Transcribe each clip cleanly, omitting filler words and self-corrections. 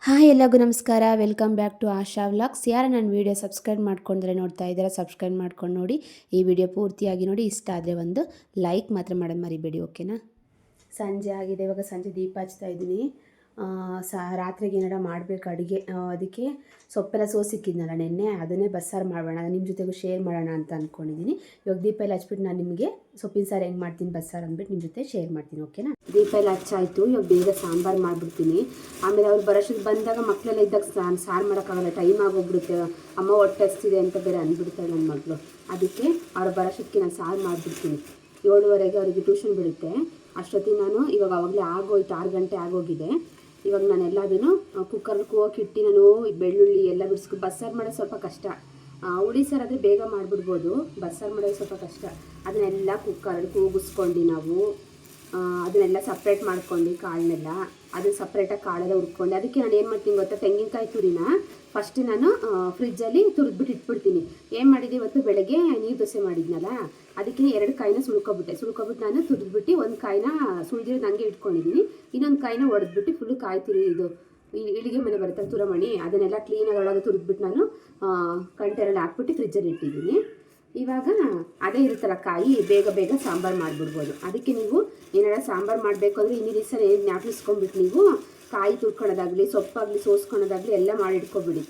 Hi ಎಲ್ಲರಿಗೂ ನಮಸ್ಕಾರ. Welcome back to Asha vlogs. ಯಾರು ನನ್ನ ವೀಡಿಯೋ ಸಬ್ಸ್ಕ್ರೈಬ್ ಮಾಡ್ಕೊಂಡ್ರೆ ನೋಡ್ತಾ ಇದ್ದಾರೆ, ಸಬ್ಸ್ಕ್ರೈಬ್ ಮಾಡ್ಕೊಂಡು ನೋಡಿ. ಈ ವಿಡಿಯೋ ಪೂರ್ತಿಯಾಗಿ ನೋಡಿ. ಇಷ್ಟ ಆದರೆ ಒಂದು ಲೈಕ್ ಮಾತ್ರ ಮಾಡೋದು ಮರಿಬೇಡಿ, ಓಕೆನಾ. ಸಂಜೆ ಆಗಿದೆ, ಇವಾಗ ಸಂಜೆ ದೀಪ ಹಚ್ತಾ ಇದ್ದೀನಿ. ರಾತ್ರಿಗೆ ಏನಾರ ಮಾಡಬೇಕು ಅಡುಗೆ. ಅದಕ್ಕೆ ಸೊಪ್ಪೆಲ್ಲ ಸೋಸಿಕ್ಕಿದ್ನಲ್ಲ ನೆನ್ನೆ, ಅದನ್ನೇ ಬಸ್ಸಾರು ಮಾಡೋಣ, ನಿಮ್ಮ ಜೊತೆಗೂ ಶೇರ್ ಮಾಡೋಣ ಅಂತ ಅಂದ್ಕೊಂಡಿದ್ದೀನಿ. ಇವಾಗ ದೀಪ ಎಲ್ಲ ಹಚ್ಬಿಟ್ಟು ನಾನು ನಿಮಗೆ ಸೊಪ್ಪಿನ ಸಾರು ಹೆಂಗೆ ಮಾಡ್ತೀನಿ ಬಸ್ಸಾರು ಅಂದ್ಬಿಟ್ಟು ನಿಮ್ಮ ಜೊತೆ ಶೇರ್ ಮಾಡ್ತೀನಿ, ಓಕೆನಾ. ದೀಪ ಎಲ್ಲ ಹಚ್ಚಾಯಿತು. ಇವಾಗ ಬೇಗ ಸಾಂಬಾರು ಮಾಡಿಬಿಡ್ತೀನಿ. ಆಮೇಲೆ ಅವ್ರು ಬರೋಷ್ಟಕ್ಕೆ ಬಂದಾಗ ಮಕ್ಕಳೆಲ್ಲ ಇದ್ದಾಗ ಸಾರು ಮಾಡೋಕ್ಕಾಗಲ್ಲ, ಟೈಮ್ ಆಗೋಗ್ಬಿಡುತ್ತೆ. ಅಮ್ಮ ಹೊಟ್ಟೆ ಹಸ್ತಿದೆ ಅಂತ ಬೇರೆ ಅಂದ್ಬಿಡ್ತಾಳೆ ನನ್ನ ಮಗಳು. ಅದಕ್ಕೆ ಅವ್ರು ಬರೋಷ್ಟಕ್ಕೆ ನಾನು ಸಾರು ಮಾಡಿಬಿಡ್ತೀನಿ. 7:30ಗೆ ಅವರಿಗೆ ಟ್ಯೂಷನ್ ಬಿಡುತ್ತೆ. ಅಷ್ಟೊತ್ತಿಗೆ ನಾನು ಆವಾಗಲೇ ಆಗೋಯ್ತು, 6 ಗಂಟೆ ಆಗೋಗಿದೆ. ಇವಾಗ ನಾನು ಎಲ್ಲದನ್ನು ಕುಕ್ಕರ್ಗೆ ಕೂಗೋಕ್ಕಿಟ್ಟು ನಾನು ಬೆಳ್ಳುಳ್ಳಿ ಎಲ್ಲ ಬಿಡಿಸ್ಕೊಂಡು ಬಸ್ಸಾರು ಮಾಡೋದು ಸ್ವಲ್ಪ ಕಷ್ಟ. ಹುಳಿ ಸಾರು ಆದರೆ ಬೇಗ ಮಾಡಿಬಿಡ್ಬೋದು, ಬಸ್ಸಾರು ಮಾಡೋದು ಸ್ವಲ್ಪ ಕಷ್ಟ. ಅದನ್ನೆಲ್ಲ ಕುಕ್ಕರಲ್ಲಿ ಕೂಗಿಸ್ಕೊಂಡು ನಾವು ಅದನ್ನೆಲ್ಲ ಸಪ್ರೇಟ್ ಮಾಡ್ಕೊಂಡು ಕಾಳನ್ನೆಲ್ಲ ಅದನ್ನು ಸಪ್ರೇಟಾಗಿ ಕಾಳೆಲ್ಲ ಹುರ್ಕೊಂಡು, ಅದಕ್ಕೆ ನಾನು ಏನು ಮಾಡ್ತೀನಿ ಗೊತ್ತಾ, ತೆಂಗಿನಕಾಯಿ ತುರಿನ ಫಸ್ಟ್ ನಾನು ಫ್ರಿಜ್ಜಲ್ಲಿ ತುರಿದ್ಬಿಟ್ಟು ಇಟ್ಬಿಡ್ತೀನಿ. ಏನು ಮಾಡಿದ್ದೆ ಇವತ್ತು ಬೆಳಗ್ಗೆ ನೀರು ದೋಸೆ ಮಾಡಿದ್ನಲ್ಲ, ಅದಕ್ಕೆ 2 ಕಾಯಿನ ಸುಳ್ಕೊಬಿಟ್ಟು ನಾನು ತುರಿದ್ಬಿಟ್ಟು ಒಂದು ಕಾಯಿನ ಸುಳಿದಿರೋದು ನನಗೆ ಇಟ್ಕೊಂಡಿದ್ದೀನಿ. ಇನ್ನೊಂದು ಕಾಯಿನ ಒಡೆದ್ಬಿಟ್ಟು ಫುಲ್ಲು ಕಾಯಿ ತುರಿ ಇದು ಇಳಿಗೆ ಮನೆ ಬರುತ್ತೆ ತುರಮಣಿ, ಅದನ್ನೆಲ್ಲ ಕ್ಲೀನಾಗಿ ಒಳಗೆ ತುರಿದ್ಬಿಟ್ಟು ನಾನು ಕಂಟೈನಲ್ಲಿ ಹಾಕ್ಬಿಟ್ಟು ಫ್ರಿಜ್ಜಲ್ಲಿ ಇಟ್ಟಿದ್ದೀನಿ. ಇವಾಗ ಅದೇ ಇರುತ್ತಲ್ಲ ಕಾಯಿ, ಬೇಗ ಬೇಗ ಸಾಂಬಾರು ಮಾಡಿಬಿಡ್ಬೋದು. ಅದಕ್ಕೆ ನೀವು ಏನಾರ ಸಾಂಬಾರು ಮಾಡಬೇಕು ಅಂದರೆ ಇನ್ನೂ ದಿವಸ ಜ್ಞಾಪಿಸ್ಕೊಂಡ್ಬಿಟ್ಟು ನೀವು ಕಾಯಿ ತುರ್ಕೊಳ್ಳೋದಾಗಲಿ ಸೊಪ್ಪಾಗಲಿ ಸೋಸ್ಕೊಳ್ಳೋದಾಗಲಿ ಎಲ್ಲ ಮಾಡಿಟ್ಕೊಬಿಡಿ.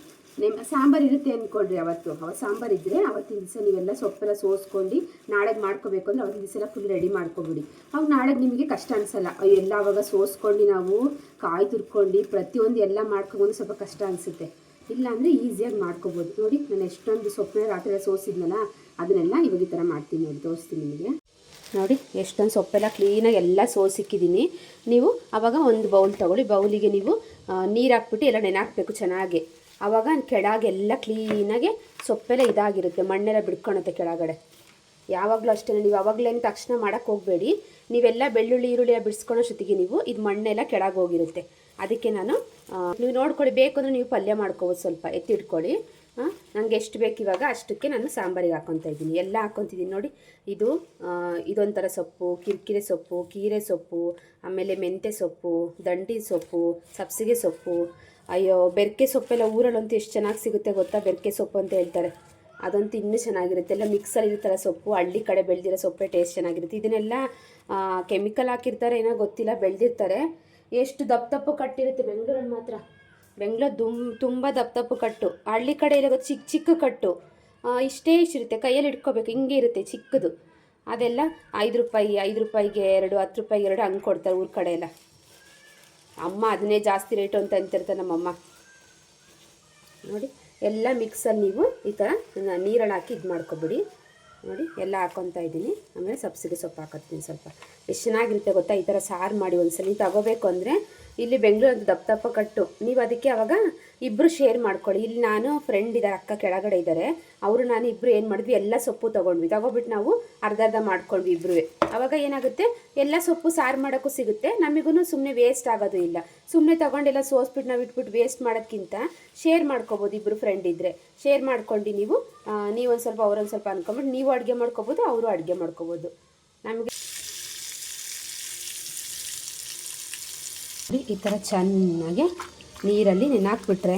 ನಿಮ್ಮ ಸಾಂಬಾರು ಇರುತ್ತೆ ಅಂದ್ಕೊಳ್ರಿ, ಅವತ್ತು ಸಾಂಬಾರು ಇದ್ದರೆ ಅವತ್ತಿನ ದಿವಸ ನೀವೆಲ್ಲ ಸೊಪ್ಪೆಲ್ಲ ಸೋಸ್ಕೊಂಡು ನಾಳೆಗೆ ಮಾಡ್ಕೋಬೇಕು ಅಂದರೆ ಅವತ್ತಿನ ದಿವಸ ಎಲ್ಲ ಫುಲ್ ರೆಡಿ ಮಾಡ್ಕೊಬಿಡಿ. ಅವಾಗ ನಾಳೆಗೆ ನಿಮಗೆ ಕಷ್ಟ ಅನಿಸಲ್ಲ. ಎಲ್ಲ ಅವಾಗ ಸೋಸ್ಕೊಂಡು ನಾವು ಕಾಯಿ ತುರ್ಕೊಂಡು ಪ್ರತಿಯೊಂದು ಎಲ್ಲ ಮಾಡ್ಕೊಬೋದು, ಸ್ವಲ್ಪ ಕಷ್ಟ ಅನಿಸುತ್ತೆ. ಇಲ್ಲಾಂದರೆ ಈಸಿಯಾಗಿ ಮಾಡ್ಕೊಬೋದು. ನೋಡಿ ನಾನು ಎಷ್ಟೊಂದು ಸೊಪ್ಪನ್ನ ರಾತ್ರಿ ಸೋಸಿದ್ನಲ್ಲ, ಅದನ್ನೆಲ್ಲ ಇವಾಗ ಈ ಥರ ಮಾಡ್ತೀನಿ ನೋಡಿ, ತೋರಿಸ್ತೀನಿ ನಿಮಗೆ. ನೋಡಿ ಎಷ್ಟೊಂದು ಸೊಪ್ಪೆಲ್ಲ ಕ್ಲೀನಾಗಿ ಎಲ್ಲ ಸೋಸಿಕ್ಕಿದ್ದೀನಿ. ನೀವು ಆವಾಗ ಒಂದು ಬೌಲ್ ತೊಗೊಳ್ಳಿ, ಬೌಲಿಗೆ ನೀವು ನೀರು ಹಾಕ್ಬಿಟ್ಟು ಎಲ್ಲ ನೆನೆಹಾಕಬೇಕು ಚೆನ್ನಾಗಿ. ಆವಾಗ ಕೆಳಗೆಲ್ಲ ಕ್ಲೀನಾಗಿ ಸೊಪ್ಪೆಲ್ಲ ಇದಾಗಿರುತ್ತೆ, ಮಣ್ಣೆಲ್ಲ ಬಿಡ್ಕೊಳುತ್ತೆ ಕೆಳಗಡೆ. ಯಾವಾಗಲೂ ಅಷ್ಟೇ, ನೀವು ಆವಾಗಲೇನು ತಕ್ಷಣ ಮಾಡೋಕ್ಕೆ ಹೋಗಬೇಡಿ. ನೀವೆಲ್ಲ ಬೆಳ್ಳುಳ್ಳಿ ಈರುಳ್ಳಿ ಬಿಡಿಸ್ಕೊಳ್ಳೋಷ್ಟೊತ್ತಿಗೆ ನೀವು ಇದು ಮಣ್ಣೆಲ್ಲ ಕೆಳಗೆ ಹೋಗಿರುತ್ತೆ. ಅದಕ್ಕೆ ನಾನು ನೀವು ನೋಡ್ಕೊಳ್ಳಿ, ಬೇಕು ಅಂದರೆ ನೀವು ಪಲ್ಯ ಮಾಡ್ಕೋಬೋದು, ಸ್ವಲ್ಪ ಎತ್ತಿಟ್ಕೊಳ್ಳಿ. ನನಗೆ ಎಷ್ಟು ಬೇಕು ಇವಾಗ ಅಷ್ಟಕ್ಕೆ ನಾನು ಸಾಂಬಾರಿಗೆ ಹಾಕ್ಕೊತಾ ಇದ್ದೀನಿ, ಎಲ್ಲ ಹಾಕ್ಕೊತಿದ್ದೀನಿ. ನೋಡಿ ಇದೊಂಥರ ಸೊಪ್ಪು, ಕಿರಿಕಿರೆ ಸೊಪ್ಪು, ಕೀರೆ ಸೊಪ್ಪು, ಆಮೇಲೆ ಮೆಂತ್ಯ ಸೊಪ್ಪು, ದಂಡಿ ಸೊಪ್ಪು, ಸಬ್ಸಿಗೆ ಸೊಪ್ಪು. ಅಯ್ಯೋ ಬೆರಕೆ ಸೊಪ್ಪೆಲ್ಲ ಊರಲ್ಲಂತೂ ಎಷ್ಟು ಚೆನ್ನಾಗಿ ಸಿಗುತ್ತೆ ಗೊತ್ತಾ, ಬೆರಕೆ ಸೊಪ್ಪು ಅಂತ ಹೇಳ್ತಾರೆ. ಅದಂತೂ ಇನ್ನೂ ಚೆನ್ನಾಗಿರುತ್ತೆ. ಎಲ್ಲ ಮಿಕ್ಸಲ್ಲಿ ಇರ್ತಾರೆ ಸೊಪ್ಪು, ಹಳ್ಳಿ ಕಡೆ ಬೆಳೆದಿರೋ ಸೊಪ್ಪೆ ಟೇಸ್ಟ್ ಚೆನ್ನಾಗಿರುತ್ತೆ. ಇದನ್ನೆಲ್ಲ ಕೆಮಿಕಲ್ ಹಾಕಿರ್ತಾರೆ ಏನೋ ಗೊತ್ತಿಲ್ಲ, ಬೆಳೆದಿರ್ತಾರೆ. ಎಷ್ಟು ದಪ್ಪ ಕಟ್ಟಿರುತ್ತೆ ಬೆಂಗಳೂರಲ್ಲಿ ಮಾತ್ರ. ಬೆಂಗಳೂರು ತುಂಬ ದಪ್ಪ ಕಟ್ಟು, ಹಳ್ಳಿ ಕಡೆ ಎಲ್ಲ ಚಿಕ್ಕ ಚಿಕ್ಕ ಕಟ್ಟು, ಇಷ್ಟಿರುತ್ತೆ, ಕೈಯಲ್ಲಿ ಇಟ್ಕೋಬೇಕು, ಹಿಂಗೆ ಇರುತ್ತೆ ಚಿಕ್ಕದು. ಅದೆಲ್ಲ 5 ರೂಪಾಯಿಗೆ 2, 10 ರೂಪಾಯಿಗೆ 2 ಹಂಗೆ ಕೊಡ್ತಾರೆ ಊರ ಕಡೆ ಎಲ್ಲ. ಅಮ್ಮ ಅದನ್ನೇ ಜಾಸ್ತಿ ರೇಟು ಅಂತ ಅಂತಿರ್ತಾರೆ ನಮ್ಮಮ್ಮ. ನೋಡಿ ಎಲ್ಲ ಮಿಕ್ಸಲ್ಲಿ ನೀವು ಈ ಥರ ನೀರಲ್ಲಿ ಹಾಕಿ ಇದು ಮಾಡ್ಕೊಬಿಡಿ. ನೋಡಿ ಎಲ್ಲ ಹಾಕ್ಕೊತಾ ಇದ್ದೀನಿ. ಆಮೇಲೆ ಸಬ್ಸಿಗೆ ಸೊಪ್ಪು ಹಾಕೋತೀನಿ ಸ್ವಲ್ಪ. ಎಷ್ಟು ಚೆನ್ನಾಗಿರುತ್ತೆ ಗೊತ್ತಾ ಈ ಥರ ಸಾರು ಮಾಡಿ ಒಂದ್ಸಲ ತಗೋಬೇಕು ಅಂದರೆ. ಇಲ್ಲಿ ಬೆಂಗಳೂರು ದಪ್ಪ ಕಟ್ಟು, ನೀವು ಅದಕ್ಕೆ ಆವಾಗ ಇಬ್ಬರು ಶೇರ್ ಮಾಡ್ಕೊಳ್ಳಿ. ಇಲ್ಲಿ ನಾನು ಫ್ರೆಂಡ್ ಇದ್ದಾರೆ, ಅಕ್ಕ ಕೆಳಗಡೆ ಇದ್ದಾರೆ, ಅವರು ನಾನು ಇಬ್ಬರು ಏನು ಮಾಡಿದ್ವಿ, ಎಲ್ಲ ಸೊಪ್ಪು ತೊಗೊಬಿಟ್ಟು ನಾವು ಅರ್ಧ ಮಾಡ್ಕೊಂಡ್ವಿ ಇಬ್ಬರು. ಆವಾಗ ಏನಾಗುತ್ತೆ, ಎಲ್ಲ ಸೊಪ್ಪು ಸಾರು ಮಾಡೋಕ್ಕೂ ಸಿಗುತ್ತೆ, ನಮಗೂ ಸುಮ್ಮನೆ ವೇಸ್ಟ್ ಆಗೋದು ಇಲ್ಲ. ಸುಮ್ಮನೆ ತೊಗೊಂಡೆಲ್ಲ ಸೋಸ್ಬಿಟ್ಟು ನಾವು ಇಟ್ಬಿಟ್ಟು ವೇಸ್ಟ್ ಮಾಡೋದಕ್ಕಿಂತ ಶೇರ್ ಮಾಡ್ಕೊಬೋದು. ಇಬ್ಬರು ಫ್ರೆಂಡ್ ಇದ್ದರೆ ಶೇರ್ ಮಾಡ್ಕೊಂಡು ನೀವೊಂದು ಸ್ವಲ್ಪ ಅವರೊಂದು ಸ್ವಲ್ಪ ಅಂದ್ಕೊಂಬಿಟ್ಟು ನೀವು ಅಡುಗೆ ಮಾಡ್ಕೊಬೋದು, ಅವರು ಅಡುಗೆ ಮಾಡ್ಕೊಬೋದು. ನಮಗೆ ಈ ಥರ ಚೆನ್ನಾಗಿ ನೀರಲ್ಲಿ ನೆನೆಹಾಕ್ಬಿಟ್ರೆ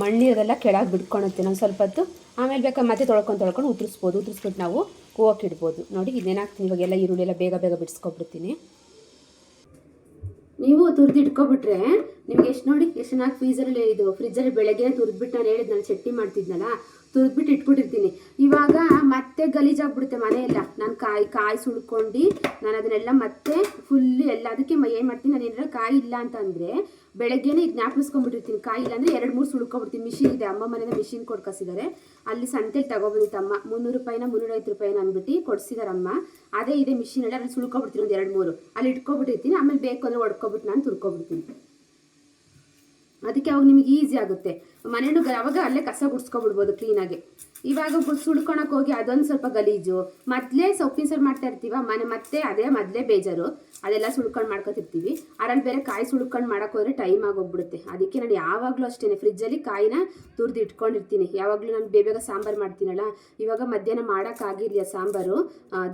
ಮಣ್ಣಿರೋದೆಲ್ಲ ಕೆಳಗೆ ಬಿಟ್ಕೊಳುತ್ತೆ. ನಾವು ಸ್ವಲ್ಪ ಹೊತ್ತು ಆಮೇಲೆ ಬೇಕಾದ್ರೆ ಮತ್ತೆ ತೊಳ್ಕೊಂಡು ಉದುರಿಸ್ಬಿಟ್ಟು ನಾವು ಕೂವಕ್ಕೆ ಇಡ್ಬೋದು. ನೋಡಿ ಇದು ನೆನೆಹಾಕ್ತೀನಿ. ಇವಾಗೆಲ್ಲ ಈರುಳ್ಳಿ ಎಲ್ಲ ಬೇಗ ಬಿಡಿಸ್ಕೊಬಿಡ್ತೀನಿ. ನೀವು ತುರಿದು ಇಟ್ಕೊಬಿಟ್ರೆ ನಿಮ್ಗೆ ಎಷ್ಟು ನೋಡಿ ಎಷ್ಟು ಚೆನ್ನಾಗಿ ಫ್ರಿಜ್ಜಲ್ಲಿ ಬೆಳಗ್ಗೆ ತುರಿದ್ಬಿಟ್ಟು ನಾನು ಹೇಳಿದ್ದು, ನಾನು ಚಟ್ನಿ ಮಾಡ್ತಿದ್ನಲ್ಲ, ತುರಿದ್ಬಿಟ್ಟು ಇಟ್ಬಿಟ್ಟಿರ್ತೀನಿ. ಇವಾಗ ಮತ್ತೆ ಗಲೀಜಾಗ್ಬಿಡುತ್ತೆ ಮನೆಯೆಲ್ಲ. ನಾನು ಕಾಯಿ ಸುಳ್ಕೊಂಡು ನಾನು ಅದನ್ನೆಲ್ಲ ಮತ್ತೆ ಫುಲ್ಲು ಎಲ್ಲ ಅದಕ್ಕೆ ಏನು ಮಾಡ್ತೀನಿ, ನಾನು ಏನಾರ ಕಾಯಿ ಇಲ್ಲ ಅಂತಂದರೆ ಬೆಳಗ್ಗೆನೇ ಇದು ಜ್ಞಾಪಿಸ್ಕೊಂಡ್ಬಿಟ್ಟಿರ್ತೀನಿ. ಕಾಯಿ ಇಲ್ಲ ಅಂದರೆ 2-3 ಸುಳ್ಕೊಬಿಡ್ತೀನಿ. ಮಿಷಿನ್ ಇದೆ, ಅಮ್ಮ ಮನೆಯಿಂದ ಮಿಷಿನ್ ಕೊಡ್ಕೊಸಿದ್ದಾರೆ. ಅಲ್ಲಿ ಸಂತೆಲಿ ತಗೊಬಂದಿತ್ತಮ್ಮ, 300 ರೂಪಾಯಿನ 350 ರೂಪಾಯಿನ ಅಂದ್ಬಿಟ್ಟು ಕೊಡಿಸಿದಾರಮ್ಮ. ಅದೇ ಇದೆ ಮಿಷಿನಲ್ಲಿ, ಅಲ್ಲಿ ಸುಳ್ಕೊಬಿಡ್ತೀನಿ ಒಂದು 2-3 ಅಲ್ಲಿ ಇಟ್ಕೊಬಿಟ್ಟಿರ್ತೀನಿ. ಆಮೇಲೆ ಬೇಕು ಅಂದರೆ ಒಡ್ಕೊಬಿಟ್ಟು ನಾನು ತುರ್ಕೊಬಿಡ್ತೀನಿ. ಅದಕ್ಕೆ ಅವಾಗ ನಿಮಗೆ ಈಸಿ ಆಗುತ್ತೆ. ಮನೇನು ಅವಾಗ ಅಲ್ಲೇ ಕಸ ಗುಡಿಸ್ಕೊಬಿಡ್ಬೋದು ಕ್ಲೀನಾಗಿ. ಇವಾಗ ಸುಳ್ಕೊಳಕ್ಕೆ ಹೋಗಿ ಅದೊಂದು ಸ್ವಲ್ಪ ಗಲೀಜು. ಮೊದಲೇ ಸೊಪ್ಪಿನ ಸಾರು ಮಾಡ್ತಾ ಇರ್ತೀವ ಮತ್ತೆ ಅದೇ ಮೊದಲೇ ಬೇಜಾರು. ಅದೆಲ್ಲ ಸುಳ್ಕೊಂಡು ಮಾಡ್ಕೊತಿರ್ತೀವಿ. ಅದ್ರಲ್ಲಿ ಬೇರೆ ಕಾಯಿ ಸುಳ್ಕೊಂಡು ಮಾಡೋಕೆ ಹೋದರೆ ಟೈಮ್ ಆಗೋಗ್ಬಿಡುತ್ತೆ. ಅದಕ್ಕೆ ನಾನು ಯಾವಾಗಲೂ ಅಷ್ಟೇ ಫ್ರಿಜ್ಜಲ್ಲಿ ಕಾಯಿನ ತುರಿದು ಇಟ್ಕೊಂಡಿರ್ತೀನಿ. ಯಾವಾಗಲೂ ನಾನು ಬೇಗ ಸಾಂಬಾರು ಮಾಡ್ತೀನಲ್ಲ, ಇವಾಗ ಮಧ್ಯಾಹ್ನ ಮಾಡೋಕ್ಕಾಗಿರಲಿಲ್ಲ ಸಾಂಬಾರು.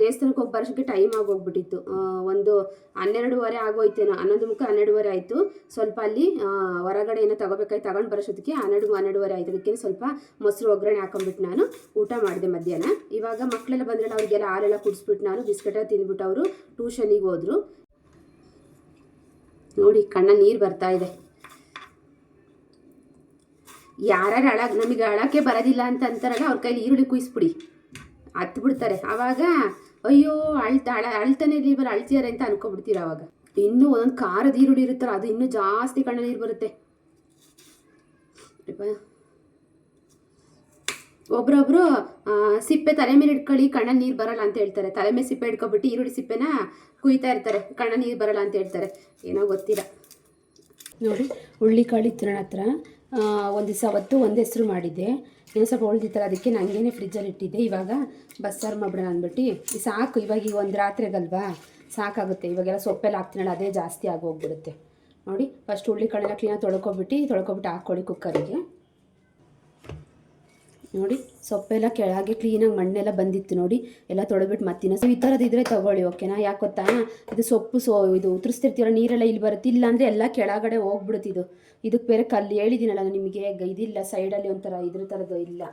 ದೇವಸ್ಥಾನಕ್ಕೆ ಹೋಗಿ ಬರೋಷ್ಟಕ್ಕೆ ಟೈಮ್ ಆಗೋಗ್ಬಿಟ್ಟಿತ್ತು. ಒಂದು 12:30 ಆಗೋಯ್ತೇನೋ, 11:30 ಆಯಿತು. ಸ್ವಲ್ಪ ಅಲ್ಲಿ ಹೊರಗಡೆ ಏನೋ ತಗೋಬೇಕಾಯ್ತು, ತಗೊಂಡು ಬರೋಷ್ಟೊತ್ತಿಗೆ 12:30 ಆಯಿತು. ಅದಕ್ಕೆ ಸ್ವಲ್ಪ ಮೊಸರು ಒಗ್ಗರಣೆ ಹಾಕೊಂಡ್ಬಿಟ್ಟು ನಾನು ಊಟ ಮಾಡಿದೆ ಮಧ್ಯಾಹ್ನ. ಇವಾಗ ಮಕ್ಕಳೆಲ್ಲ ಬಂದ್ರಲ್ಲ, ಅವ್ರಿಗೆಲ್ಲ ಹಾಲೆಲ್ಲ ಕುಡಿಸ್ಬಿಟ್ಟು ನಾನು ಬಿಸ್ಕೆಟ ತಿಂದ್ಬಿಟ್ಟು ಅವರು ಟ್ಯೂಷನಿಗೆ ಹೋದರು. ನೋಡಿ ಕಣ್ಣ ನೀರು ಬರ್ತಾ ಇದೆ. ಯಾರ್ಯಾರು ನಮಗೆ ಅಳಕ್ಕೆ ಬರೋದಿಲ್ಲ ಅಂತ ಅಂತಾರಲ್ಲ, ಅವ್ರ ಕೈಲಿ ಈರುಳ್ಳಿ ಕುಯಿಸ್ಬಿಡಿ, ಹತ್ತು ಬಿಡ್ತಾರೆ. ಆವಾಗ ಅಯ್ಯೋ ಅಳ್ತಾನೆ ಇರ್ಲಿಲ್ಲ, ಅಳ್ತಿದ್ದಾರೆ ಅಂತ ಅನ್ಕೊಬಿಡ್ತೀರ. ಆವಾಗ ಇನ್ನೂ ಒಂದೊಂದು ಖಾರದ ಈರುಳ್ಳಿ ಇರುತ್ತಲ್ಲ, ಅದು ಇನ್ನೂ ಜಾಸ್ತಿ ಕಣ್ಣ ನೀರು ಬರುತ್ತೆ. ಒಬ್ರೊಬ್ರು ಸಿಪ್ಪೆ ತಲೆ ಮೇಲೆ ಇಟ್ಕೊಳ್ಳಿ ಕಣ್ಣ ನೀರು ಬರಲ್ಲ ಅಂತ ಹೇಳ್ತಾರೆ. ತಲೆ ಮೇಲೆ ಸಿಪ್ಪೆ ಇಟ್ಕೊಬಿಟ್ಟು ಈರುಳ್ಳಿ ಸಿಪ್ಪೆನ ಕುಯ್ತಾ ಇರ್ತಾರೆ, ಕಣ್ಣ ನೀರು ಬರಲ್ಲ ಅಂತ ಹೇಳ್ತಾರೆ. ಏನೋ ಗೊತ್ತಿಲ್ಲ. ನೋಡಿ ಹುಳ್ಳಿಕಾಳು ಇತ್ತು ನನ್ನ ಹತ್ರ. ಒಂದು ದಿವಸ ಅವತ್ತು ಒಂದು ಹೆಸರು ಮಾಡಿದ್ದೆ, ಇನ್ನೂ ಸ್ವಲ್ಪ ಉಳ್ದಿತ್ತಲ್ಲ, ಅದಕ್ಕೆ ನನಗೇನೆ ಫ್ರಿಜ್ಜಲ್ಲಿ ಇಟ್ಟಿದ್ದೆ. ಇವಾಗ ಬಸ್ಸಾರು ಮಾಡ್ಬಿಡೋಣ ಅಂದ್ಬಿಟ್ಟು ಸಾಕು. ಇವಾಗ ಈಗ ಒಂದು ರಾತ್ರಿಗಲ್ವಾ ಸಾಕಾಗುತ್ತೆ. ಇವಾಗೆಲ್ಲ ಸೊಪ್ಪೆಲ್ಲ ಹಾಕ್ತೀನಲ್ಲ, ಅದೇ ಜಾಸ್ತಿ ಆಗೋಗ್ಬಿಡುತ್ತೆ. ನೋಡಿ ಫಸ್ಟ್ ಹುಳ್ಳಿಕಾಳೆಲ್ಲ ಕ್ಲೀನಾಗಿ ತೊಳ್ಕೊಬಿಟ್ಟು ಹಾಕ್ಕೊಳ್ಳಿ ಕುಕ್ಕರಿಗೆ. ನೋಡಿ ಸೊಪ್ಪೆಲ್ಲ ಕೆಳಗೆ ಕ್ಲೀನಾಗಿ ಮಣ್ಣೆಲ್ಲ ಬಂದಿತ್ತು. ನೋಡಿ ಎಲ್ಲ ತೊಳೆದ್ಬಿಟ್ಟು ಮತ್ತಿನ ಈ ಥರದ್ದು ಇದ್ರೆ ತೊಗೊಳ್ಳಿ, ಓಕೆನಾ? ಯಾಕೆ ಗೊತ್ತಾ, ಇದು ಸೊಪ್ಪು ಇದು ಉದುರಿಸ್ತಿರ್ತೀರ, ನೀರೆಲ್ಲ ಇಲ್ಲಿ ಬರುತ್ತೆ. ಇಲ್ಲ ಅಂದರೆ ಎಲ್ಲ ಕೆಳಗಡೆ ಹೋಗ್ಬಿಡುತ್ತೆ. ಇದಕ್ಕೆ ಬೇರೆ ಕಲ್ಲು ಹೇಳಿದ್ದೀನಲ್ಲ ನಿಮಗೆ, ಇದಿಲ್ಲ ಸೈಡಲ್ಲಿ ಒಂಥರ ಇದ್ರ ಥರದ್ದು ಇಲ್ಲ.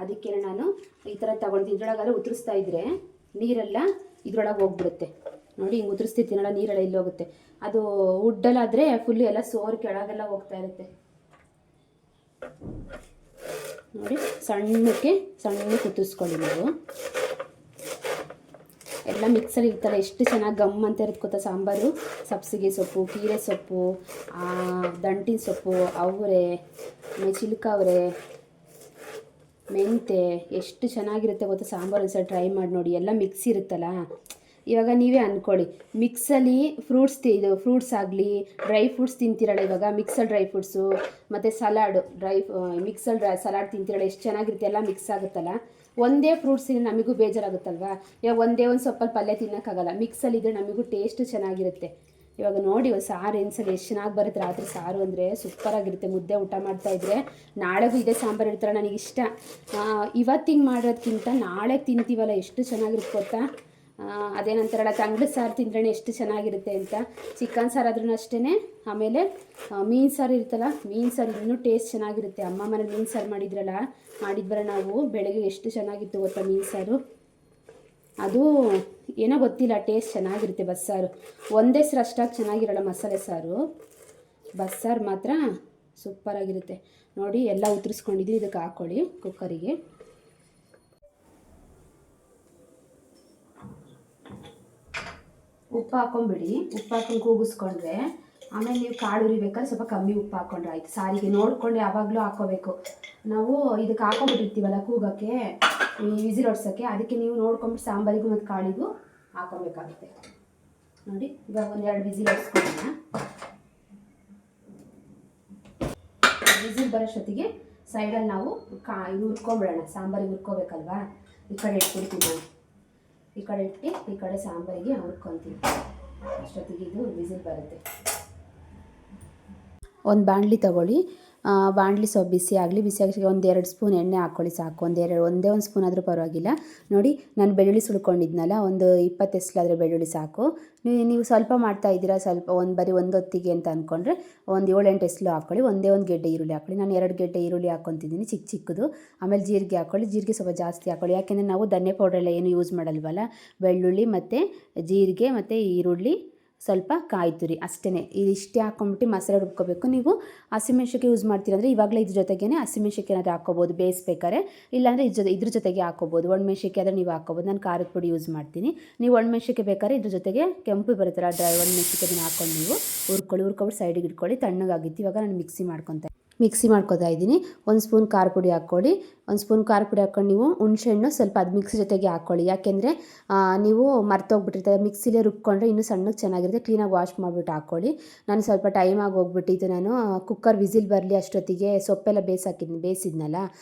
ಅದಕ್ಕೆ ನಾನು ಈ ಥರ ತಗೊಳ್ತೀನಿ. ಇದ್ರೊಳಗಾದ್ರೆ ಉದುರಿಸ್ತಾ ಇದ್ರೆ ನೀರೆಲ್ಲ ಇದ್ರೊಳಗೆ ಹೋಗ್ಬಿಡುತ್ತೆ. ನೋಡಿ ಹಿಂಗೆ ಉದುರಿಸ್ತಿರ್ತೀನಲ್ಲ, ನೀರೆಲ್ಲ ಇಲ್ಲಿ ಹೋಗುತ್ತೆ. ಅದು ಉಡ್ಡಲ್ಲಾದರೆ ಫುಲ್ಲು ಎಲ್ಲ ಸೋರು ಕೆಳಗೆಲ್ಲ ಹೋಗ್ತಾ ಇರುತ್ತೆ. ನೋಡಿ ಸಣ್ಣಕ್ಕೆ ಕುದಿಸ್ಕೊಳ್ಳಿ ನೀವು. ಎಲ್ಲ ಮಿಕ್ಸಲ್ಲಿ ಇರ್ತಾರೆ, ಎಷ್ಟು ಚೆನ್ನಾಗಿ ಗಮ್ ಅಂತ ಇರುತ್ತೆ ಗೊತ್ತಾ ಸಾಂಬಾರು. ಸಬ್ಸಿಗೆ ಸೊಪ್ಪು, ಕೀರೆ ಸೊಪ್ಪು, ದಂಟಿನ ಸೊಪ್ಪು, ಅವರೆ, ಚಿಲ್ಕಾವ್ರೆ, ಮೆಂತೆ, ಎಷ್ಟು ಚೆನ್ನಾಗಿರುತ್ತೆ ಗೊತ್ತಾ ಸಾಂಬಾರು. ಒಂದ್ಸಲ ಟ್ರೈ ಮಾಡಿ ನೋಡಿ. ಎಲ್ಲ ಮಿಕ್ಸ್ ಇರುತ್ತಲ್ಲ, ಇವಾಗ ನೀವೇ ಅಂದ್ಕೊಳ್ಳಿ, ಮಿಕ್ಸಲ್ಲಿ ಫ್ರೂಟ್ಸ್ ಆಗಲಿ, ಡ್ರೈ ಫ್ರೂಟ್ಸ್ ತಿಂತೀರಲ್ಲ, ಇವಾಗ ಮಿಕ್ಸಲ್ ಡ್ರೈ ಫ್ರೂಟ್ಸು ಮತ್ತು ಸಲಾಡು ಮಿಕ್ಸಲ್ ಸಲಾಡ್ ತಿಂತೀರಲ್ಲ, ಎಷ್ಟು ಚೆನ್ನಾಗಿರುತ್ತೆ. ಎಲ್ಲ ಮಿಕ್ಸ್ ಆಗುತ್ತಲ್ಲ. ಒಂದೇ ಫ್ರೂಟ್ಸ್ ನಮಗೂ ಬೇಜಾರಾಗುತ್ತಲ್ವಾ. ಇವಾಗ ಒಂದೇ ಒಂದು ಸೊಪ್ಪಲ್ಲಿ ಪಲ್ಯ ತಿನ್ನೋಕ್ಕಾಗಲ್ಲ. ಮಿಕ್ಸಲ್ಲಿದ್ದರೆ ನಮಗೂ ಟೇಸ್ಟು ಚೆನ್ನಾಗಿರುತ್ತೆ. ಇವಾಗ ನೋಡಿ ಸಾರು ಎನ್ಸಲ್ಲಿ ಎಷ್ಟು ಚೆನ್ನಾಗಿ ಬರುತ್ತೆ. ರಾತ್ರಿ ಸಾರು ಅಂದರೆ ಸೂಪರಾಗಿರುತ್ತೆ. ಮುದ್ದೆ ಊಟ ಮಾಡ್ತಾಯಿದ್ರೆ ನಾಳೆಗೂ ಇದೇ ಸಾಂಬಾರು ಇರ್ತಾರೆ. ನನಗಿಷ್ಟ. ಇವತ್ತಿಗೆ ಮಾಡೋದಕ್ಕಿಂತ ನಾಳೆಗೆ ತಿಂತೀವಲ್ಲ, ಎಷ್ಟು ಚೆನ್ನಾಗಿರುತ್ತೆ ಗೊತ್ತಾ. ಅದೇನಂತಾರಲ್ಲ, ತಂಗ್ಳು ಸಾರು ತಿಂದ್ರೇ ಎಷ್ಟು ಚೆನ್ನಾಗಿರುತ್ತೆ ಅಂತ. ಚಿಕನ್ ಸಾರು ಆದ್ರೂ ಅಷ್ಟೇ. ಆಮೇಲೆ ಮೀನು ಸಾರು ಇರುತ್ತಲ್ಲ, ಮೀನು ಸಾರು ಇನ್ನೂ ಟೇಸ್ಟ್ ಚೆನ್ನಾಗಿರುತ್ತೆ. ಅಮ್ಮ ಮನೇಲಿ ಮೀನು ಸಾರು ಮಾಡಿದ್ವಲ್ಲ ನಾವು ಬೆಳಗ್ಗೆ, ಎಷ್ಟು ಚೆನ್ನಾಗಿತ್ತು ಗೊತ್ತಾ ಮೀನು ಸಾರು. ಅದು ಏನೋ ಗೊತ್ತಿಲ್ಲ, ಟೇಸ್ಟ್ ಚೆನ್ನಾಗಿರುತ್ತೆ ಬಸ್ಸಾರು. ಒಂದೇ ಹೆಸ್ರು ಅಷ್ಟಾಗಿ ಚೆನ್ನಾಗಿರಲ್ಲ ಮಸಾಲೆ ಸಾರು. ಬಸ್ಸಾರು ಮಾತ್ರ ಸೂಪರಾಗಿರುತ್ತೆ. ನೋಡಿ ಎಲ್ಲ ಉತ್ತರಿಸ್ಕೊಂಡಿದ್ದೀನಿ. ಇದಕ್ಕೆ ಹಾಕ್ಕೊಳ್ಳಿ ಕುಕ್ಕರಿಗೆ. ಉಪ್ಪು ಹಾಕೊಂಬಿಡಿ. ಉಪ್ಪು ಹಾಕೊಂಡು ಕೂಗಿಸ್ಕೊಂಡ್ರೆ ಆಮೇಲೆ ನೀವು ಕಾಳು ಉರಿಬೇಕಾದ್ರೆ ಸ್ವಲ್ಪ ಕಮ್ಮಿ ಉಪ್ಪು ಹಾಕ್ಕೊಂಡ್ರೆ ಆಯಿತು. ಸಾರಿಗೆ ನೋಡಿಕೊಂಡು ಯಾವಾಗಲೂ ಹಾಕ್ಕೋಬೇಕು. ನಾವು ಇದಕ್ಕೆ ಹಾಕೊಂಡ್ಬಿಟ್ಟಿರ್ತೀವಲ್ಲ ಕೂಗೋಕ್ಕೆ, ವಿಸಿಲ್ ಹೊಡ್ಸೋಕ್ಕೆ, ಅದಕ್ಕೆ ನೀವು ನೋಡ್ಕೊಂಬಿಟ್ಟು ಸಾಂಬಾರಿಗೂ ಮತ್ತು ಕಾಳಿಗೂ ಹಾಕ್ಕೊಬೇಕಾಗುತ್ತೆ. ನೋಡಿ ಇವಾಗ ಒಂದೆರಡು ವಿಸಿಲ್ ಹೊಡ್ಸ್ಕೊಳ್ಳೋಣ. ವಿಸಿಲ್ ಬರೋಷ್ಟೊತ್ತಿಗೆ ಸೈಡಲ್ಲಿ ನಾವು ಇದು ಹುರ್ಕೊಂಬಿಡೋಣ. ಸಾಂಬಾರಿಗೆ ಹುರ್ಕೋಬೇಕಲ್ವಾ, ಈ ಕಡೆ ಇಟ್ಬಿಡ್ತೀನಿ ನಾನು. ಈ ಕಡೆ ಇಟ್ಟು ಈ ಕಡೆ ಸಾಂಬಾರಿಗೆ ಹುರ್ಕೊತೀನಿ. ಅಷ್ಟೊತ್ತಿಗೆ ಇದು ವಿಸಿಲ್ ಬರುತ್ತೆ. ಒಂದು ಬಾಣಲಿ ತೊಗೊಳ್ಳಿ. ಬಾಣಲಿ ಸ್ವಲ್ಪ ಬಿಸಿ ಆಗಲಿ. ಒಂದು 2 ಸ್ಪೂನ್ ಎಣ್ಣೆ ಹಾಕ್ಕೊಳ್ಳಿ ಸಾಕು. ಒಂದೇ ಒಂದು ಸ್ಪೂನ್ ಆದರೂ ಪರವಾಗಿಲ್ಲ. ನೋಡಿ ನಾನು ಬೆಳ್ಳುಳ್ಳಿ ಸುಳ್ಕೊಂಡಿದ್ನಲ್ಲ, ಒಂದು 20 ಎಸ್ಲಾದರೆ ಬೆಳ್ಳುಳ್ಳಿ ಸಾಕು. ನೀವು ಸ್ವಲ್ಪ ಮಾಡ್ತಾ ಇದ್ದೀರಾ, ಸ್ವಲ್ಪ ಬರೀ ಒಂದು ಹೊತ್ತಿಗೆ ಅಂತ ಅಂದ್ಕೊಂಡ್ರೆ ಒಂದು 7-8 ಎಸ್ಲು ಹಾಕ್ಕೊಳ್ಳಿ. ಒಂದು ಗೆಡ್ಡೆ ಈರುಳ್ಳಿ ಹಾಕ್ಕೊಳ್ಳಿ. ನಾನು 2 ಗೆಡ್ಡೆ ಈರುಳ್ಳಿ ಹಾಕ್ಕೊತಿದ್ದೀನಿ, ಚಿಕ್ಕದು. ಆಮೇಲೆ ಜೀರಿಗೆ ಹಾಕ್ಕೊಳ್ಳಿ. ಜೀರಿಗೆ ಸ್ವಲ್ಪ ಜಾಸ್ತಿ ಹಾಕ್ಕೊಳ್ಳಿ, ಯಾಕೆಂದರೆ ನಾವು ಧನ್ಯ ಪೌಡ್ರೆಲ್ಲ ಏನು ಯೂಸ್ ಮಾಡಲ್ವಲ್ಲ. ಬೆಳ್ಳುಳ್ಳಿ ಮತ್ತು ಜೀರಿಗೆ ಮತ್ತು ಈರುಳ್ಳಿ, ಸ್ವಲ್ಪ ಕಾಯಿ ತುರಿ, ಅಷ್ಟೇ. ಇದಿಷ್ಟೇ ಹಾಕ್ಕೊಂಬಿಟ್ಟು ಮಸಾಲೆ ರುಬ್ಕೋಬೇಕು. ನೀವು ಹಸಿಮೆಣ್ಸಿನ್ಕಾಯಿ ಯೂಸ್ ಮಾಡ್ತೀರಂದರೆ ಇವಾಗಲೇ ಇದ್ರ ಜೊತೆಗೇ ಹಸಿಮೆಣ್ಸಿನ್ಕಾಯಿ ಏನಾದರೂ ಹಾಕ್ಕೋಬೋದು ಬೇಯಿಸ್ಬೇಕಾದ್ರೆ. ಇಲ್ಲಾಂದರೆ ಇದ್ರ ಜೊತೆಗೆ ಹಾಕ್ಕೋಬೋದು. ಒಣಮೆಣ್ಸಿನ್ಕಾಯಿ ಆದರೆ ನೀವು ಹಾಕ್ಕೋಬೋದು. ನಾನು ಖಾರದ ಪುಡಿ ಯೂಸ್ ಮಾಡ್ತೀನಿ. ನೀವು ಒಣಮೆಣ್ಸಿನ್ಕಾಯಿ ಬೇಕಾದ್ರೆ ಇದ್ರ ಜೊತೆಗೆ ಕೆಂಪು ಬರುತ್ತಲ್ಲ ಡ್ರೈ ಒಣಮೆಣ್ಸಿನ್ಕಾಯಿ ಹಾಕ್ಕೊಂಡು ನೀವು ಹುರ್ಕೊಂಬಿಟ್ಟು ಸೈಡಿಗೆ ಇಟ್ಕೊಳ್ಳಿ. ತಣ್ಣಗಾಗಿತ್ತು. ಇವಾಗ ನಾನು ಮಿಕ್ಸಿ ಮಾಡ್ಕೊತೀನಿ. ಮಿಕ್ಸಿ ಮಾಡ್ಕೊತಾ ಇದ್ದೀನಿ. 1 ಸ್ಪೂನ್ ಖಾರ ಪುಡಿ ಹಾಕ್ಕೊಳ್ಳಿ. 1 ಸ್ಪೂನ್ ಖಾರ ಪುಡಿ ಹಾಕ್ಕೊಂಡು ನೀವು ಹುಣಸೆಹಣ್ಣು ಸ್ವಲ್ಪ ಅದು ಮಿಕ್ಸಿ ಜೊತೆಗೆ ಹಾಕ್ಕೊಳ್ಳಿ. ಯಾಕೆಂದರೆ ನೀವು ಮರ್ತೋಗ್ಬಿಟ್ಟಿರ್ತಾರೆ, ಮಿಕ್ಸಿಲೇ ರುಬ್ಕೊಂಡ್ರೆ ಇನ್ನೂ ಸಣ್ಣಗೆ ಚೆನ್ನಾಗಿರುತ್ತೆ. ಕ್ಲೀನಾಗಿ ವಾಶ್ ಮಾಡಿಬಿಟ್ಟು ಹಾಕ್ಕೊಳ್ಳಿ. ನಾನು ಸ್ವಲ್ಪ ಟೈಮಾಗಿ ಹೋಗ್ಬಿಟ್ಟಿತ್ತು. ನಾನು ಕುಕ್ಕರ್ ವಿಸಿಲ್ ಬರಲಿ ಅಷ್ಟೊತ್ತಿಗೆ ಸೊಪ್ಪೆಲ್ಲ ಬೇಯಿಸಿದ್ನಲ್ಲ,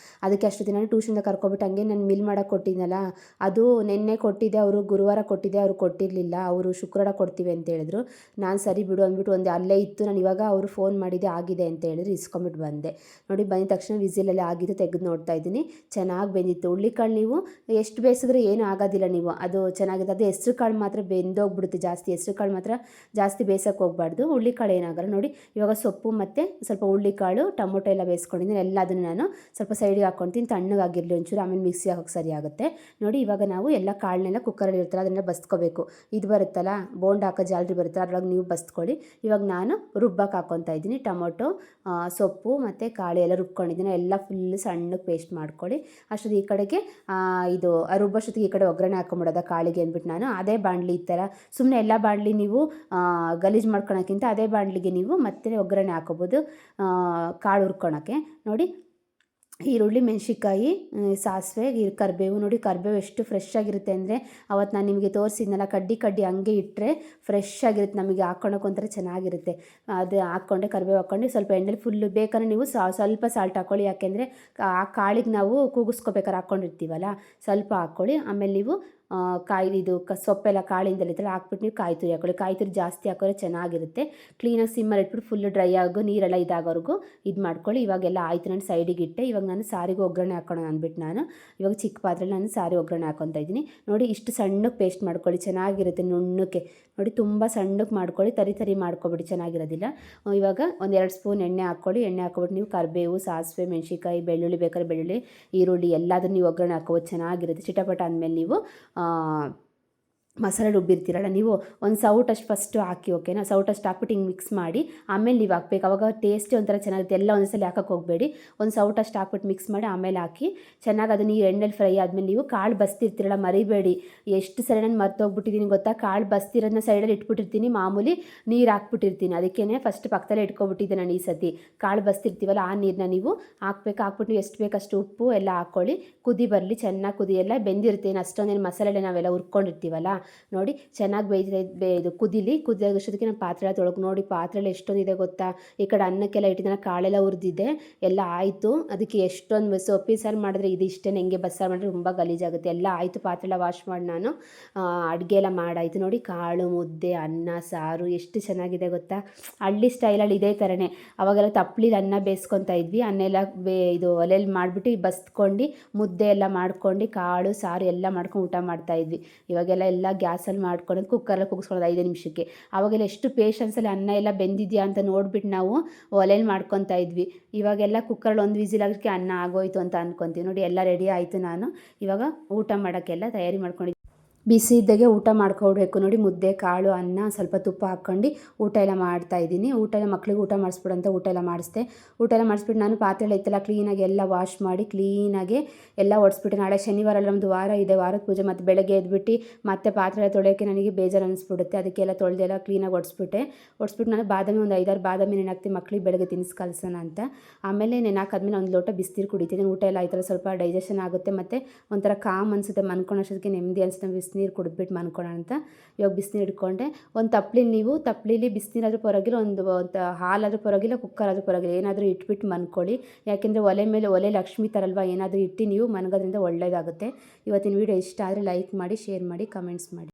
ಅದಕ್ಕೆ ಅಷ್ಟೊತ್ತಿಗೆ ನಾನು ಟ್ಯೂಷನ್ಗೆ ಕರ್ಕೊಬಿಟ್ಟು ಹಂಗೆ ನಾನು ಮಿಲ್ ಮಾಡೋಕ್ಕೆ ಕೊಟ್ಟಿದ್ನಲ್ಲ, ಅದು ನಿನ್ನೆ ಕೊಟ್ಟಿದ್ದೆ, ಅವರು ಗುರುವಾರ ಕೊಟ್ಟಿದ್ದೆ, ಅವರು ಕೊಟ್ಟಿರಲಿಲ್ಲ. ಅವರು ಶುಕ್ರವಾರ ಕೊಡ್ತೀವಿ ಅಂತ ಹೇಳಿದ್ರು. ನಾನು ಸರಿ ಬಿಡು ಅಂದ್ಬಿಟ್ಟು ಒಂದು ಅಲ್ಲೇ ಇತ್ತು. ನಾನು ಇವಾಗ ಅವರು ಫೋನ್ ಮಾಡಿದ್ದೆ ಆಗಿದೆ ಅಂತ ಹೇಳಿದ್ರು, ಇಸ್ಕೊಂಬಿಟ್ಟು ಬಂದೆ. ನೋಡಿ ಬಂದ ತಕ್ಷಣ ವಿಸಿಲಲ್ಲಿ ಆಗಿದ್ದು ತೆಗೆದು ನೋಡ್ತಾ ಇದ್ದೀನಿ. ಚೆನ್ನಾಗಿ ಬೆಂದಿತ್ತು. ಹುಳ್ಳಿಕಾಳು ನೀವು ಎಷ್ಟು ಬೇಯಿಸಿದ್ರೆ ಏನೂ ಆಗೋದಿಲ್ಲ, ನೀವು ಅದು ಚೆನ್ನಾಗಿದೆ. ಅದು ಹೆಸ್ರು ಕಾಳು ಮಾತ್ರ ಬೆಂದೋಗ್ಬಿಡುತ್ತೆ ಜಾಸ್ತಿ. ಹೆಸ್ರು ಕಾಳು ಮಾತ್ರ ಜಾಸ್ತಿ ಬೇಯಿಸೋಕೆ ಹೋಗಬಾರ್ದು. ಹುಳ್ಳಿಕಾಳು ಏನಾಗಲ್ಲ. ನೋಡಿ ಇವಾಗ ಸೊಪ್ಪು ಮತ್ತು ಸ್ವಲ್ಪ ಹುಳ್ಳಿಕಾಳು ಟೊಮೊಟೊ ಎಲ್ಲ ಬೇಯಿಸ್ಕೊಂಡಿದ್ದೀನಿ. ಎಲ್ಲದನ್ನು ನಾನು ಸ್ವಲ್ಪ ಸೈಡಿಗೆ ಹಾಕ್ಕೊಳ್ತೀನಿ, ತಣ್ಣಗಾಗಿರಲಿ ಒಂಚೂರು, ಆಮೇಲೆ ಮಿಕ್ಸಿ ಹಾಕೋಕ್ಕೆ ಸರಿ ಆಗುತ್ತೆ. ನೋಡಿ ಇವಾಗ ನಾವು ಎಲ್ಲ ಕಾಳನ್ನೆಲ್ಲ ಕುಕ್ಕರಲ್ಲಿ ಇರ್ತಾರೆ ಅದನ್ನೆಲ್ಲ ಬಸ್ಕೋಬೇಕು. ಇದು ಬರುತ್ತಲ್ಲ ಬೋಂಡ ಹಾಕೋ ಜಾಲರಿ ಬರುತ್ತೆ, ಅದ್ರೊಳಗೆ ನೀವು ಬಸ್ಕೊಳ್ಳಿ. ಇವಾಗ ನಾನು ರುಬ್ಬಕ್ಕೆ ಹಾಕ್ಕೊತಾ ಇದ್ದೀನಿ. ಟೊಮೊಟೊ, ಸೊಪ್ಪು ಮತ್ತು ಕಾಳು ಎಲ್ಲ ರುಬ್ಕೊಂಡಿದ್ದೀನಿ. ಎಲ್ಲ ಫುಲ್ ಸಣ್ಣಗೆ ಪೇಸ್ಟ್ ಮಾಡ್ಕೊಳ್ಳಿ. ಅಷ್ಟೊತ್ತಿಗೆ ಈ ಕಡೆಗೆ ಇದು ರುಬ್ಬಷ್ಟೊತ್ತಿಗೆ ಈ ಕಡೆ ಒಗ್ಗರಣೆ ಹಾಕೊಂಬಿಡೋದ ಕಾಳಿಗೆ ಅಂದ್ಬಿಟ್ಟು ನಾನು ಅದೇ ಬಾಣಲಿ ಈ ಥರ ಸುಮ್ಮನೆ ಎಲ್ಲ ಬಾಣಲಿ ನೀವು ಗಲೀಜು ಮಾಡ್ಕೊಳಕ್ಕಿಂತ ಅದೇ ಬಾಣಲಿಗೆ ನೀವು ಮತ್ತೆ ಒಗ್ಗರಣೆ ಹಾಕೋಬೋದು ಕಾಳು ಹುರ್ಕೊಳಕ್ಕೆ. ನೋಡಿ ಈರುಳ್ಳಿ, ಮೆಣಸಿನ್ಕಾಯಿ, ಸಾಸಿವೆ, ಕರಿಬೇವು. ನೋಡಿ ಕರಿಬೇವು ಎಷ್ಟು ಫ್ರೆಶ್ ಆಗಿರುತ್ತೆ ಅಂದರೆ, ಅವತ್ತು ನಾನು ನಿಮಗೆ ತೋರಿಸಿದ್ನಲ್ಲ, ಕಡ್ಡಿ ಹಂಗೆ ಇಟ್ಟರೆ ಫ್ರೆಶ್ ಆಗಿರುತ್ತೆ, ನಮಗೆ ಹಾಕ್ಕೊಳಕ್ಕೆ ಒಂಥರ ಚೆನ್ನಾಗಿರುತ್ತೆ. ಅದು ಹಾಕ್ಕೊಂಡೆ, ಕರಿಬೇವು ಹಾಕ್ಕೊಂಡು ಸ್ವಲ್ಪ ಎಣ್ಣೆಲಿ ಫುಲ್ಲು ಬೇಕಾದ್ರೆ ನೀವು ಸ್ವಲ್ಪ ಸಾಲ್ಟ್ ಹಾಕ್ಕೊಳ್ಳಿ. ಯಾಕೆಂದರೆ ಆ ಕಾಳಿಗೆ ನಾವು ಕೂಗಿಸ್ಕೋಬೇಕಾದ್ರೆ ಹಾಕ್ಕೊಂಡಿರ್ತೀವಲ್ಲ, ಸ್ವಲ್ಪ ಹಾಕ್ಕೊಳ್ಳಿ. ಆಮೇಲೆ ನೀವು ಸೊಪ್ಪೆಲ್ಲ ಕಾಳಿಂದಲಿತ್ತಲ್ಲ ಹಾಕ್ಬಿಟ್ಟು ನೀವು ಕಾಯಿ ತುರಿ ಹಾಕ್ಕೊಳ್ಳಿ. ಕಾಯಿ ತುರಿ ಜಾಸ್ತಿ ಹಾಕಿದ್ರೆ ಚೆನ್ನಾಗಿರುತ್ತೆ. ಕ್ಲೀನಾಗಿ ಸಿಮ್ಮಲ್ಲಿ ಇಟ್ಬಿಟ್ಟು ಫುಲ್ಲು ಡ್ರೈ ಆಗೋ ನೀರೆಲ್ಲ ಇದಾಗೋವರೆಗೂ ಇದು ಮಾಡ್ಕೊಳ್ಳಿ. ಇವಾಗೆಲ್ಲ ಆಯಿತು, ನಾನು ಸೈಡಿಗೆ ಇಟ್ಟೆ. ಇವಾಗ ನಾನು ಸಾರಿಗೆ ಒಗ್ಗರಣೆ ಹಾಕೋಣ ಅಂದ್ಬಿಟ್ಟು ನಾನು ಇವಾಗ ಚಿಕ್ಕ ಪಾತ್ರೆಯಲ್ಲಿ ನಾನು ಸಾರಿ ಒಗ್ಗರಣೆ ಹಾಕ್ಕೊತಾ ಇದ್ದೀನಿ. ನೋಡಿ ಇಷ್ಟು ಸಣ್ಣಕ್ಕೆ ಪೇಸ್ಟ್ ಮಾಡ್ಕೊಳ್ಳಿ, ಚೆನ್ನಾಗಿರುತ್ತೆ ನುಣ್ಣಕ್ಕೆ. ನೋಡಿ ತುಂಬ ಸಣ್ಣಕ್ಕೆ ಮಾಡ್ಕೊಳ್ಳಿ, ತರಿ ಮಾಡ್ಕೊಬಿಡಿ, ಚೆನ್ನಾಗಿರೋದಿಲ್ಲ. ಇವಾಗ 1-2 ಸ್ಪೂನ್ ಎಣ್ಣೆ ಹಾಕ್ಕೊಳ್ಳಿ. ಎಣ್ಣೆ ಹಾಕ್ಕೊಬಿಟ್ಟು ನೀವು ಕರಿಬೇವು, ಸಾಸಿವೆ, ಮೆಣಸಿನ್ಕಾಯಿ, ಬೆಳ್ಳುಳ್ಳಿ ಬೇಕಾದ್ರೆ ಬೆಳ್ಳುಳ್ಳಿ, ಈರುಳ್ಳಿ ಎಲ್ಲದನ್ನು ನೀವು ಒಗ್ಗರಣೆ ಹಾಕ್ಕೊಬೋದು, ಚೆನ್ನಾಗಿರುತ್ತೆ. ಚಿಟಪಟ ಅಂದಮೇಲೆ ನೀವು ಮಸಾಲೆ ರುಬ್ಬಿರ್ತೀರಲ್ಲ, ನೀವು ಒಂದು ಸೌಟಷ್ಟು ಫಸ್ಟು ಹಾಕಿ, ಓಕೆನಾ? ಸೌಟಷ್ಟು ಹಾಕ್ಬಿಟ್ಟು ಹಿಂಗೆ ಮಿಕ್ಸ್ ಮಾಡಿ ಆಮೇಲೆ ನೀವು ಹಾಕ್ಬೇಕು. ಅವಾಗ ಟೇಸ್ಟೇ ಒಂಥರ ಚೆನ್ನಾಗಿರುತ್ತೆ. ಎಲ್ಲ ಒಂದ್ಸಲ ಹಾಕೋಕ್ಕೆ ಹೋಗಬೇಡಿ. ಒಂದು ಸೌಟಷ್ಟು ಹಾಕ್ಬಿಟ್ಟು ಮಿಕ್ಸ್ ಮಾಡಿ ಆಮೇಲೆ ಹಾಕಿ ಚೆನ್ನಾಗಿ ಅದನ್ನು ಈ ಎಣ್ಣೆಲಿ ಫ್ರೈ ಆದಮೇಲೆ ನೀವು ಕಾಳು ಬಸ್ತಿರ್ತೀರಲ್ಲ, ಮರಿಬೇಡಿ. ಎಷ್ಟು ಸರಿ ನಾನು ಮರ್ತೋಗ್ಬಿಟ್ಟಿದ್ದೀನಿ ಗೊತ್ತಾ, ಕಾಳು ಬಸ್ತಿರೋದನ್ನ ಸೈಡಲ್ಲಿ ಇಟ್ಬಿಟ್ಟಿರ್ತೀನಿ, ಮಾಮೂಲಿ ನೀರು ಹಾಕ್ಬಿಟ್ಟಿರ್ತೀನಿ. ಅದಕ್ಕೇ ಫಸ್ಟ್ ಪಕ್ಕದಲ್ಲೇ ಇಟ್ಕೊಬಿಟ್ಟಿದ್ದೆ ನಾನು. ಈ ಸತಿ ಕಾಳು ಬಸ್ತಿರ್ತೀವಲ್ಲ ಆ ನೀರನ್ನ ನೀವು ಹಾಕ್ಬಿಟ್ಟು ನೀವು ಎಷ್ಟು ಬೇಕಷ್ಟು ಉಪ್ಪು ಎಲ್ಲ ಹಾಕ್ಕೊಳ್ಳಿ. ಕುದಿ ಬರಲಿ, ಚೆನ್ನಾಗಿ ಕುದಿ, ಎಲ್ಲ ಬೆಂದಿರ್ತೇನೆ ಅಷ್ಟೊಂದೇನು ಮಸಾಲೆ ನಾವೆಲ್ಲ ಹುರ್ಕೊಂಡಿರ್ತೀವಲ್ಲ. ನೋಡಿ ಚೆನ್ನಾಗಿ ಇದು ಕುದಿಯೋಷ್ಟೊತ್ತಿಗೆ ನಾನು ಪಾತ್ರೆ ತೊಳಗೆ. ನೋಡಿ ಪಾತ್ರೆಯಲ್ಲಿ ಎಷ್ಟೊಂದಿದೆ ಗೊತ್ತಾ. ಈ ಕಡೆ ಅನ್ನಕ್ಕೆಲ್ಲ ಇಟ್ಟಿದ್ದ ಕಾಳೆಲ್ಲ ಹುರಿದಿದ್ದೆ, ಎಲ್ಲ ಆಯಿತು. ಅದಕ್ಕೆ ಎಷ್ಟೊಂದು ಸೊಪ್ಪಿ ಸಾರು ಮಾಡಿದ್ರೆ ಇದು ಇಷ್ಟೇ, ಹೆಂಗೆ ಬಸ್ಸಾರು ಮಾಡಿದ್ರೆ ತುಂಬ ಗಲೀಜಾಗುತ್ತೆ. ಎಲ್ಲ ಆಯಿತು, ಪಾತ್ರೆ ಎಲ್ಲ ವಾಶ್ ಮಾಡಿ ನಾನು ಅಡುಗೆ ಎಲ್ಲ ಮಾಡಾಯಿತು. ನೋಡಿ ಕಾಳು, ಮುದ್ದೆ, ಅನ್ನ, ಸಾರು ಎಷ್ಟು ಚೆನ್ನಾಗಿದೆ ಗೊತ್ತಾ. ಹಳ್ಳಿ ಸ್ಟೈಲಲ್ಲಿ ಇದೇ ಥರನೇ. ಅವಾಗೆಲ್ಲ ತಪ್ಪಲಿಲಿ ಅನ್ನ ಬೇಯಿಸ್ಕೊತಾ ಇದ್ವಿ. ಅನ್ನ ಎಲ್ಲ ಇದು ಒಲೆಯಲ್ಲಿ ಮಾಡಿಬಿಟ್ಟು ಬಸ್ಕೊಂಡು ಮುದ್ದೆ ಎಲ್ಲ ಮಾಡ್ಕೊಂಡು ಕಾಳು ಸಾರು ಎಲ್ಲ ಮಾಡ್ಕೊಂಡು ಊಟ ಮಾಡ್ತಾಯಿದ್ವಿ. ಇವಾಗೆಲ್ಲ ಗ್ಯಾಸಲ್ಲಿ ಮಾಡ್ಕೊಂಡು ಕುಕ್ಕರಲ್ಲಿ ಕೂಗಿಸ್ಕೊಳ್ಳೋದು 5 ನಿಮಿಷಕ್ಕೆ. ಅವಾಗೆಲ್ಲ ಎಷ್ಟು ಪೇಷನ್ಸಲ್ಲಿ ಅನ್ನ ಎಲ್ಲ ಬೆಂದಿದೆಯಾ ಅಂತ ನೋಡ್ಬಿಟ್ಟು ನಾವು ಒಲೆಯಲ್ಲಿ ಮಾಡ್ಕೊತಾ ಇದ್ವಿ. ಇವಾಗೆಲ್ಲ ಕುಕ್ಕರಲ್ಲಿ ಒಂದು ವಿಸಿಲ್ ಆಗೋಕ್ಕೆ ಅನ್ನ ಆಗೋಯ್ತು ಅಂತ ಅಂದ್ಕೊತೀವಿ. ನೋಡಿ ಎಲ್ಲ ರೆಡಿ ಆಯಿತು. ನಾನು ಇವಾಗ ಊಟ ಮಾಡೋಕ್ಕೆಲ್ಲ ತಯಾರಿ ಮಾಡ್ಕೊಂಡಿದ್ದೆ. ಬಿಸಿ ಇದ್ದಾಗೆ ಊಟ ಮಾಡ್ಕೊಡ್ಬೇಕು. ನೋಡಿ ಮುದ್ದೆ, ಕಾಳು, ಅನ್ನ, ಸ್ವಲ್ಪ ತುಪ್ಪ ಹಾಕ್ಕೊಂಡು ಊಟ ಎಲ್ಲ ಮಾಡ್ತಾಯಿದ್ದೀನಿ. ಊಟ ಎಲ್ಲ ಮಕ್ಳಿಗೆ ಊಟ ಮಾಡಿಸ್ಬಿಡಂತ ಊಟ ಎಲ್ಲ ಮಾಡಿಸ್ದೆ. ಊಟ ಎಲ್ಲ ಮಾಡಿಸ್ಬಿಟ್ಟು ನಾನು ಪಾತ್ರೆ ಎಲ್ಲ ಇತ್ತಲ್ಲ ಕ್ಲೀನಾಗಿ ಎಲ್ಲ ವಾಶ್ ಮಾಡಿ ಕ್ಲೀನಾಗಿ ಎಲ್ಲ ಒಡಿಸ್ಬಿಟ್ಟು, ನಾಳೆ ಶನಿವಾರ ಎಲ್ಲ ನಮ್ಮದು ವಾರ ಇದೆ, ವಾರದ ಪೂಜೆ. ಮತ್ತು ಬೆಳಗ್ಗೆ ಎದ್ಬಿಟ್ಟು ಮತ್ತೆ ಪಾತ್ರೆ ಎಲ್ಲ ತೊಳೆಯೋಕ್ಕೆ ನನಗೆ ಬೇಜಾರು ಅನಿಸ್ಬಿಡುತ್ತೆ. ಅದಕ್ಕೆಲ್ಲ ತೊಳೆದೆಲ್ಲ ಕ್ಲೀನಾಗಿ ಒಡಿಸ್ಬಿಟ್ಟು ನಾನು ಬಾದಾಮಿ ಒಂದು 5-6 ಬಾದಾಮಿ ನೆನಾಕ್ತೀನಿ ಮಕ್ಳಿಗೆ ಬೆಳಗ್ಗೆ ತಿನ್ನಿಸಿ ಕಳ್ಸೋಣ ಅಂತ. ಆಮೇಲೆ ನೆನಾಕಾದ್ಮೇಲೆ ಒಂದು ಲೋಟ ಬಿಸಿನೀರು ಕುಡಿತೀನಿ. ಊಟ ಎಲ್ಲ ಆಯ್ತಲ್ಲ, ಸ್ವಲ್ಪ ಡೈಜೆಷನ್ ಆಗುತ್ತೆ, ಮತ್ತು ಒಂಥರ ಕಾಮ್ ಅನಿಸುತ್ತೆ, ಮನ್ಕೊಳ್ಳೋಷ್ಟೊತ್ತಿಗೆ ನೆಮ್ಮದಿ ಅನಿಸುತ್ತೆ. ಬಿಸಿನೀರು ಕುಡಿದ್ಬಿಟ್ಟು ಮನ್ಕೊಳ್ಳೋಣ ಅಂತ ಇವಾಗ ಬಿಸಿನೀರು ಇಟ್ಕೊಂಡೆ. ಒಂದು ತಪ್ಪಲಿಲಿ ಬಿಸಿನೀರಾದರೂ ಪರವಾಗಿಲ್ಲ, ಒಂದು ಹಾಲಾದರೂ ಪರವಾಗಿಲ್ಲ, ಕುಕ್ಕರ್ ಆದರೂ ಪರವಾಗಿಲ್ಲ, ಏನಾದರೂ ಇಟ್ಬಿಟ್ಟು ಮನ್ಕೊಳ್ಳಿ. ಯಾಕೆಂದರೆ ಒಲೆ ಲಕ್ಷ್ಮಿ ಥರಲ್ವ, ಏನಾದರೂ ಇಟ್ಟು ನೀವು ಮನ್ಗೋದ್ರಿಂದ ಒಳ್ಳೆಯದಾಗುತ್ತೆ. ಇವತ್ತಿನ ವೀಡಿಯೋ ಇಷ್ಟ ಆದರೆ ಲೈಕ್ ಮಾಡಿ, ಶೇರ್ ಮಾಡಿ, ಕಮೆಂಟ್ಸ್ ಮಾಡಿ.